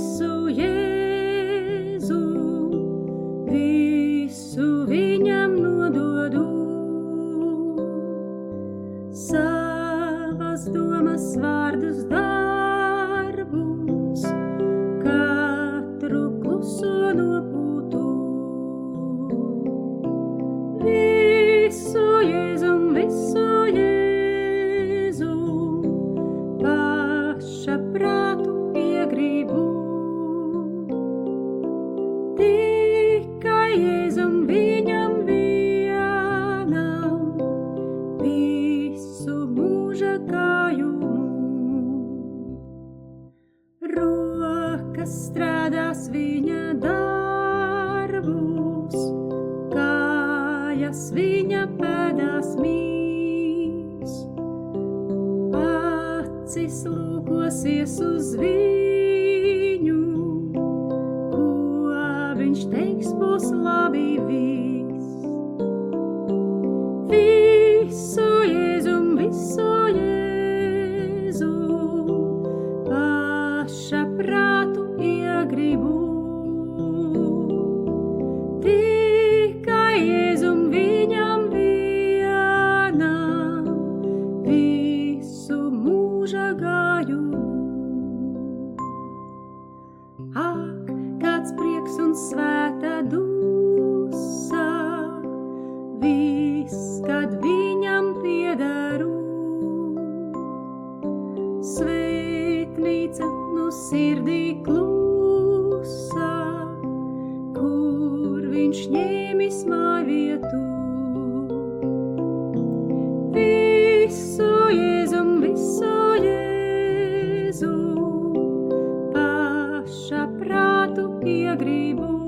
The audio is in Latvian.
visu Jēzu, visu viņam nododu. Savas domas, vārdus, darbus, katru kluso nopūtu. Visu Jēzum, visu Jēzum, paša prātu piegribu. Tikai Jēzum, viņam vienam, visu mūža gājumu. Rokas strādās viņa darbus, kājas viņa pēdās mīs. Acis lūkosies uz viņu, ko viņš teiks, būs labi viss. Visu Jēzum, visu Jēzum, paša prātu iegribu. Tikai Jēzum, viņam vienam, visu mūža gājumu. Ak, kāds prieks un svēta dusa, viss, kad viņam piederu. Svētnīca nu sirdī klusa, kur viņš ņēmis mājvietu. Visu Jēzum, visu Jēzum, paša prātu piegribu.